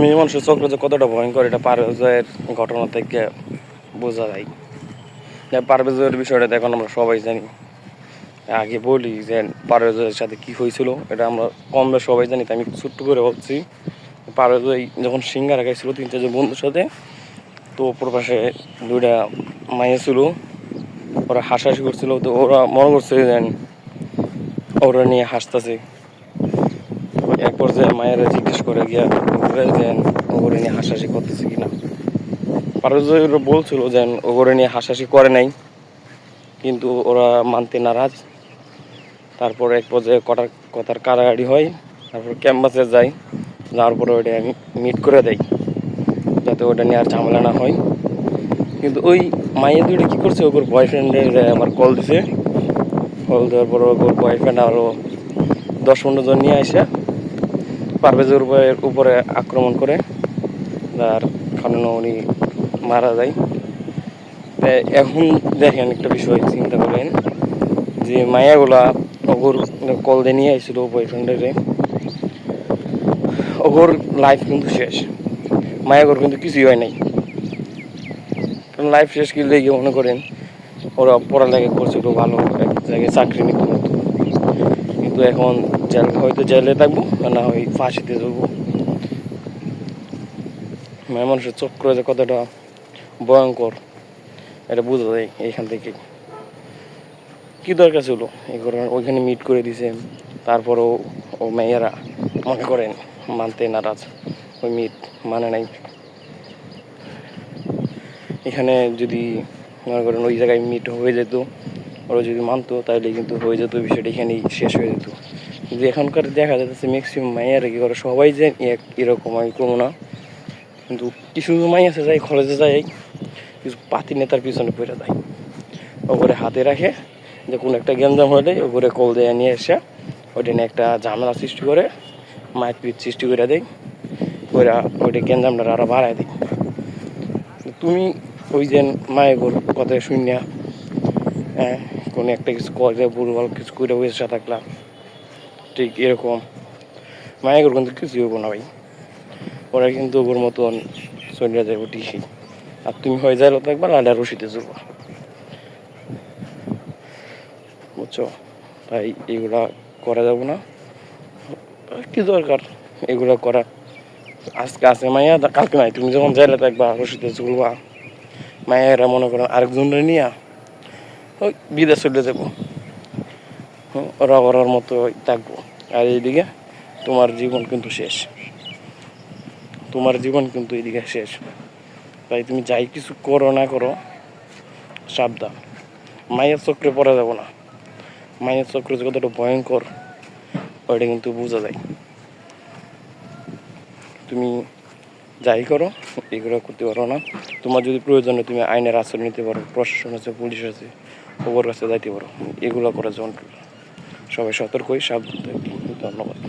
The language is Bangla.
মেয়ে মানুষের চক্র যে কতটা ভয়ঙ্কর এটা পারভেজের ঘটনা থেকে বোঝা যায়। পারভেজের বিষয়টা এখন আমরা সবাই জানি। আগে বলি যে পারভেজের সাথে কি হয়েছিল এটা আমরা কম বেশ সবাই জানি। আমি ছোট্ট করে বলছি, পারভেজ যখন সিঙ্গারা খাইছিল 3-4 বন্ধুর সাথে, তো প্রবাসে 2টা মাইয়া ছিল, ওরা হাসাহাসি করছিল। তো ওরা মনে করছে যে ওরা নিয়ে হাসতেছে। এক পর্যায়ে মায়েরা জিজ্ঞেস করে গিয়া যে ওরে নিয়ে হাসাহাসি করতেছে কিনা। পারভেজ বলছিল যে ওরে নিয়ে হাসাহাসি করে নাই, কিন্তু ওরা মানতে নারাজ। তারপরে এক পর্যায়ে কথার কাড়াকাড়ি হয়। তারপর ক্যাম্পাসে যাই, যাওয়ার পরে ওইটা আমি মিট করে দেয় যাতে ওটা নিয়ে আর ঝামেলা না হয়। কিন্তু ওই মাইয়া দুইটা কী করছে, ওর বয়ফ্রেন্ডের আমার কল দিছে। কল দেওয়ার পর ওর বয়ফ্রেন্ড আরও 10-15 জন নিয়ে আসে পারভেজের উপরে আক্রমণ করে, যার কারণে উনি মারা যায়। এখন দেখেন একটা বিষয় চিন্তা করেন যে মায়াগুলা ওর কল দিয়ে নিয়ে আসছিল বয়ফ্রেন্ডের, ওর লাইফ কিন্তু শেষ। মায়াগর কিন্তু কিছুই হয় নাই, লাইফ শেষ কি লেগে মনে করেন ওরা পড়ালেখা করছিল, ভালো এক জায়গায় চাকরি নিত, কিন্তু এখন হয়তো জেলে থাকবো না হয় ফাঁসিতে যাবো। মায়া মানুষের চক্র যে কতটা ভয়ঙ্কর এটা বোঝা যায় এইখান থেকে। কি দরকার ছিল এই ঘটনা, ওইখানে মিট করে দিছে। তারপরও ও মেয়েরা মনে করেন মানতে নারাজ, ওই মিট মানে নাই। এখানে যদি মনে করেন ওই জায়গায় মিট হয়ে যেত, ওরা যদি মানতো তাহলে কিন্তু হয়ে যেত, বিষয়টা এখানেই শেষ হয়ে যেত। কিন্তু এখনকার দেখা যাচ্ছে ম্যাক্সিমাম মাইয়ারা কি করে, সবাই যে এরকম আমি কমো না, কিন্তু কিছু মাই আছে যাই কলেজে যায় কিছু পাতি নেতার পিছনে পড়ে যায়, ওপরে হাতে রাখে যে কোনো একটা গ্যাঞ্জাম হলে ওপরে কল দিয়ে নিয়ে এসে ওইটা নিয়ে একটা ঝামেলা সৃষ্টি করে, মারপিট সৃষ্টি করে দেয়, ওরা ওইটা গ্যাঞ্জামটা আরও বাড়ায় দেয়। তুমি ওই যে মায়ের কথা শুনিয়া কোনো একটা কিছু করে ভুলভাল কিছু করে বসে থাকলাম, ঠিক এরকম মায়ের কিন্তু কিছু হবো না ভাই, ওরা কিন্তু ওর মতন চলিয়া যাবো ঠিকই। আর তুমি হয়ে যাইলো তো একবার আডা রশিতে চলবা, বুঝছো? তাই এগুলা করা যাবো না। কি দরকার এগুলা করা? আজকে আছে মাইয়া, কালকে নাই। তুমি যখন যাইলে থাকবা রশিতে চলবা, মায়েরা মনে করো আরেকজনের নিয়ে ওই বিদেশ চলে যাবো, ওরা ওরার মতো থাকবো। আর এইদিকে তোমার জীবন কিন্তু শেষ, তোমার জীবন কিন্তু এইদিকে শেষ। তাই তুমি যাই কিছু করো না করো সাবধান, মায়ের চক্রে পড়া যাবো না। মায়ের চক্র যে কতটা ভয়ঙ্কর ওইটা কিন্তু বোঝা যায়। তুমি যাই করো এগুলো করতে পারো না। তোমার যদি প্রয়োজনে তুমি আইনের আশ্রয় নিতে পারো, প্রশাসন আছে, পুলিশ আছে, ওর কাছে যাইতে পারো। এগুলো করা যন্ত্র। সবাই সতর্কই সাবধান থাকবে। ধন্যবাদ।